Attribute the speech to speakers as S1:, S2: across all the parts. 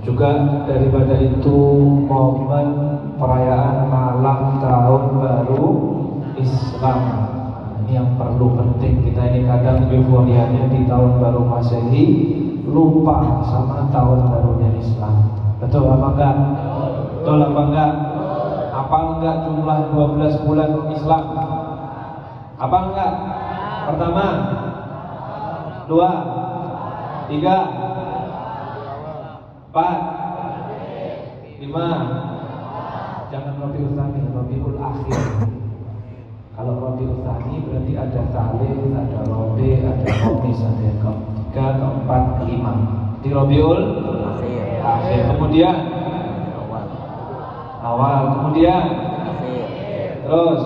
S1: Juga daripada itu momen perayaan malam tahun baru Islam. Ini yang perlu penting. Kita ini kadang euforianya di tahun baru Masehi, lupa sama tahun barunya Islam. Betul apa enggak? Betul apa enggak? Apa enggak jumlah 12 bulan Islam? Apa enggak? Pertama, 2, 3, 4, 5. Jangan Rabiul Tsani, Rabiul Akhir. Kalau Rabiul Tsani berarti ada Tsalih, ada Rabi, ada Khamis, ada yang ke-3, ke-4, ke-5. Di Rabiul Akhir. Kemudian awal, kemudian terus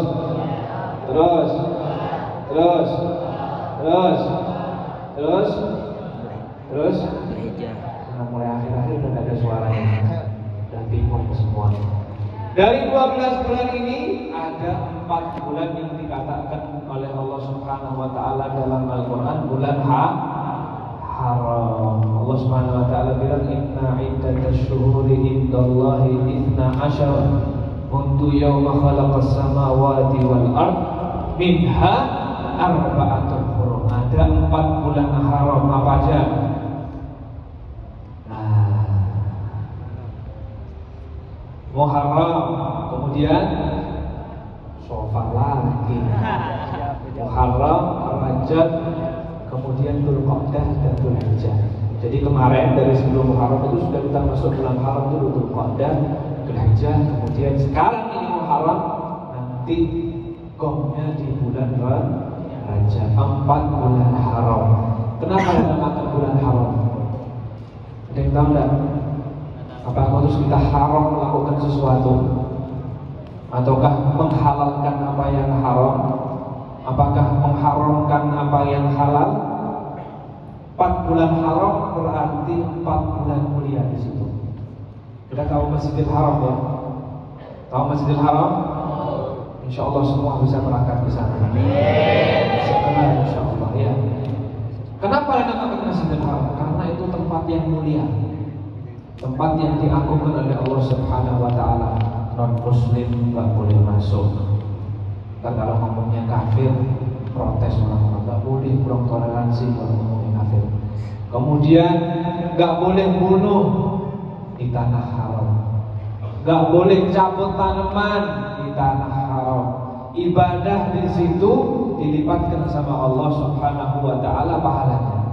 S1: nah, mulai akhir-akhir udah gak ada suaranya, udah bingung semua. Dari 12 bulan ini ada 4 bulan yang dikatakan oleh Allah Subhanahu wa taala dalam Al-Qur'an bulan haram. Allah Subhanahu wa taala bilang inna iddatash syuhuri indallahi 12 mundu yauma khalaqas samawati wal ard minha arba'atun hurum. Ada 4 bulan haram apa aja? Muharram, kemudian Syawal lagi. Muharram, Rajab, kemudian Dzulqa'dah dan Dzulhijjah. Jadi kemarin dari sebelum Muharram itu sudah kita masuk bulan haram dulu, Dzulqa'dah, Dzulhijjah, kemudian sekarang ini Muharram, nanti gongnya di bulan Rajab. 4 bulan haram. Kenapa dinamakan bulan haram? Ada yang tahu enggak? Apa harus kita haram melakukan sesuatu? Ataukah menghalalkan apa yang haram? Apakah mengharamkan apa yang halal? 4 bulan haram berarti 4 bulan mulia di situ. Kita tahu Masjidil Haram ya? Tahu Masjidil Haram? Insya Allah semua bisa berangkat ke sana. Amin. Insya Allah ya. Kenapa dinamakan Masjidil Haram? Karena itu tempat yang mulia. Tempat yang diagungkan oleh Allah Subhanahu wa taala. Non muslim enggak boleh masuk. Dan kalau ngomongnya kafir, protes orang-orang enggak boleh, kurang toleransi kalau ngomongnya kafir. Kemudian enggak boleh bunuh di tanah haram. Enggak boleh cabut tanaman di tanah haram. Ibadah di situ dilipatkan sama Allah Subhanahu wa taala pahalanya.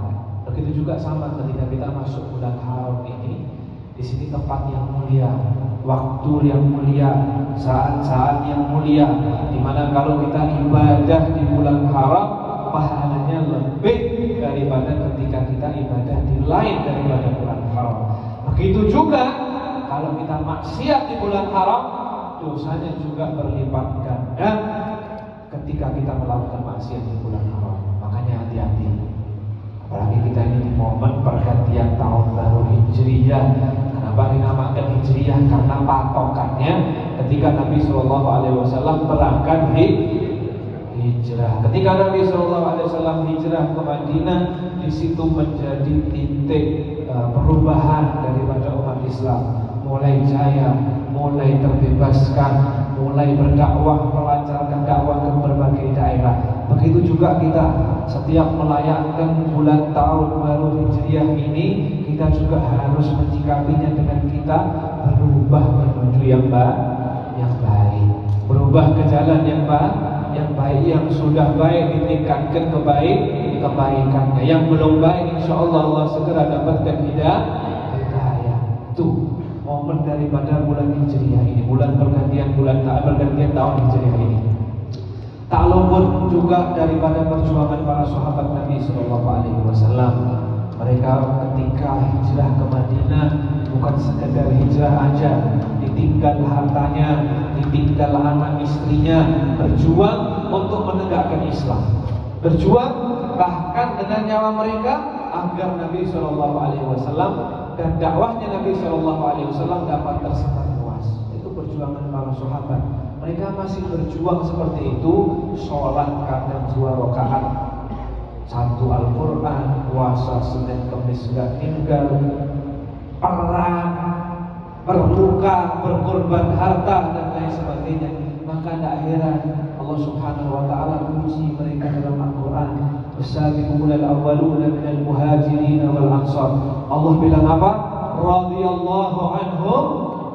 S1: Begitu juga sama ketika kita masuk bulan haram ini. Di sini tempat yang mulia, waktu yang mulia, saat-saat yang mulia, di mana kalau kita ibadah di bulan haram, pahalanya lebih daripada ketika kita ibadah di lain daripada bulan haram. Begitu juga kalau kita maksiat di bulan haram, dosanya juga berlipat ganda ketika kita melakukan maksiat di bulan haram. Makanya hati-hati. Apalagi kita ini di momen pergantian tahun baru Hijriyah. Kenapa dinamakan Hijriyah? Karena patokannya ketika Nabi SAW berangkat hijrah. Ketika Nabi SAW hijrah ke Madinah, di situ menjadi titik perubahan daripada umat Islam. Mulai jaya, mulai terbebaskan, mulai berdakwah, melancarkan dakwah ke berbagai daerah. Begitu juga kita setiap merayakan bulan tahun baru Hijriah ini, kita juga harus menyikapinya dengan kita berubah menuju yang baik, berubah ke jalan yang baik, yang sudah baik ditingkatkan kebaikannya, yang belum baik insya Allah Allah segera dapatkan hidayah. Itu momen daripada bulan Hijriah ini, bulan pergantian tahun Hijriah ini. Tak luput juga daripada perjuangan para sahabat Nabi SAW. Mereka ketika hijrah ke Madinah bukan sekedar hijrah aja, ditinggal hartanya, ditinggal anak istrinya, berjuang untuk menegakkan Islam, berjuang bahkan dengan nyawa mereka agar Nabi SAW dan dakwahnya Nabi SAW dapat tersebar luas. Itu perjuangan para sahabat. Mereka masih berjuang seperti itu, sholat kadang 2 rakaat, 1 Al-Quran, puasa Senin Kamis gak tinggal, perang mereka berkorban harta dan lain sebagainya, maka tidak heran Allah Subhanahu wa taala puji mereka dalam Al-Qur'an, "As-sabiquna al-awwaluna minal muhajirin wal ansar." Allah bilang apa? Radhiyallahu anhum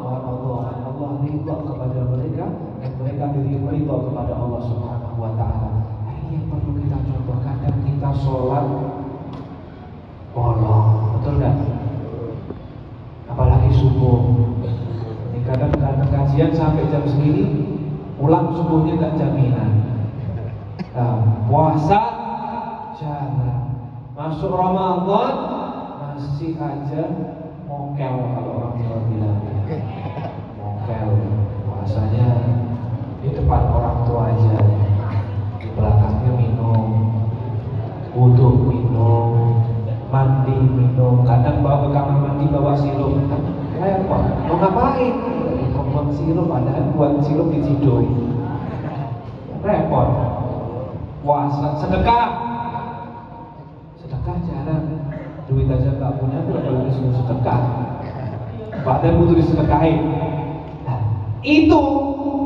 S1: wa radha. Allah ridha kepada mereka dan mereka ridha kepada Allah Subhanahu wa taala. Ini yang perlu kita contoh. Kadang kita sholat bolong, betul enggak? Apalagi subuh. Ini kadang-kadang kajian sampai jam segini, pulang subuhnya enggak jaminan. Nah, puasa jalan, masuk Ramadan masih aja mokel, kalau orang Jawa bilang mokel. Puasanya di depan orang tua aja, di belakangnya minum, wudhu minum, mandi minum, kadang bawa ke kamar mandi bawa sirup. Repot, mau ngapain? Buang sirup, padahal buat sirup di Cido. Repot. Puasa, sedekah jarang, duit aja nggak punya, kalau disuruh sedekah, padahal butuh disedekahin. Nah, itu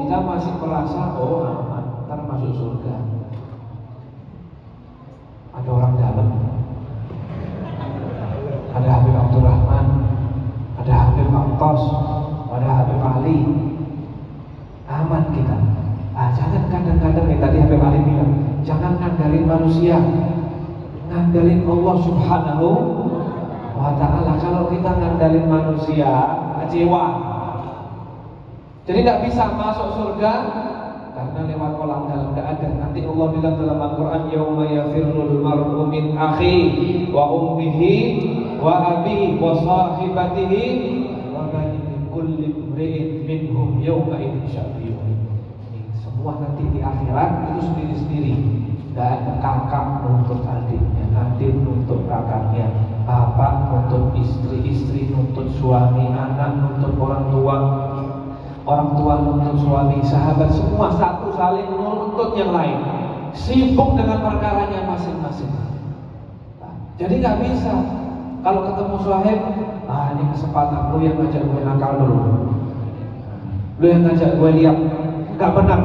S1: kita masih merasa oh aman, ntar masuk surga. Ada orang dalam, ada Habib Abdurrahman, ada Habib Aktos, ada Habib Ali, aman kita. Jangan kadang-kadang tadi Habib Ali bilang, jangan ngandalin manusia, ngandalin Allah Subhanahu wa ta'ala. Kalau kita ngandalin manusia, kecewa. Jadi tidak bisa masuk surga karena lewat kolam dalam, tidak ada. Nanti Allah bilang dalam Al-Quran, yauma yafirrul mar'u min akhihi wa ummihi wa abihi wa sahibatihi wa banihi kulli imri'in minhum yauma idzin sya'biyun. Semua nanti di akhirat itu sendiri-sendiri. Tidak ada kakak nuntut adiknya, adik nuntut kakaknya, bapak nuntut istri, istri nuntut suami, anak nuntut orang tua nuntut suami, sahabat, semua satu saling nuntut yang lain, sibuk dengan perkaranya masing-masing. Jadi nggak bisa kalau ketemu sahib, ini kesempatan lu yang ngajak gue nakal dulu, lu yang ngajak gue lihat, nggak benar.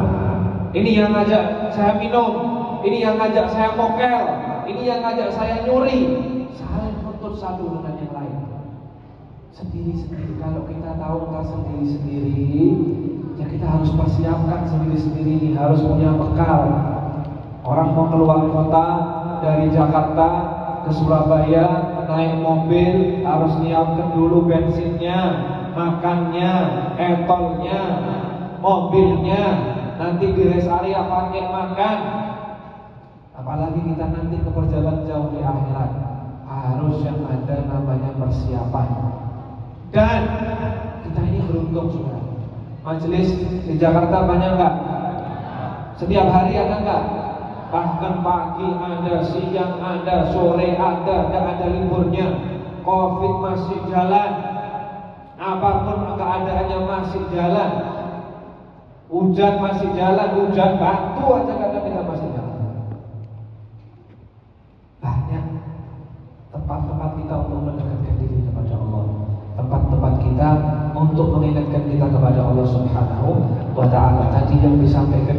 S1: Ini yang ngajak saya minum, ini yang ngajak saya mokel, ini yang ngajak saya nyuri. Saling nuntut satu dengan yang lain. Sendiri-sendiri. Kalau kita tahu kita sendiri-sendiri, ya kita harus persiapkan sendiri-sendiri. Harus punya bekal. Orang mau keluar kota dari Jakarta ke Surabaya naik mobil, harus nyiapkan dulu bensinnya, makannya, etolnya, mobilnya. Nanti di rest area pakai makan. Apalagi kita nanti ke perjalanan jauh di akhirat, harus yang ada namanya persiapan. Dan kita ini beruntung sudah. Majelis di Jakarta banyak enggak? Setiap hari ada enggak? Bahkan pagi ada, siang ada, sore ada, enggak ada liburnya. Covid masih jalan, apapun keadaannya masih jalan. Hujan masih jalan, hujan batu aja kadang kita masih jalan. Banyak tempat-tempat kita untuk mendekatkan diri kepada Allah, tempat-tempat kita untuk mengingatkan kita kepada Allah Subhanahu wa ta'ala. Tadi yang disampaikan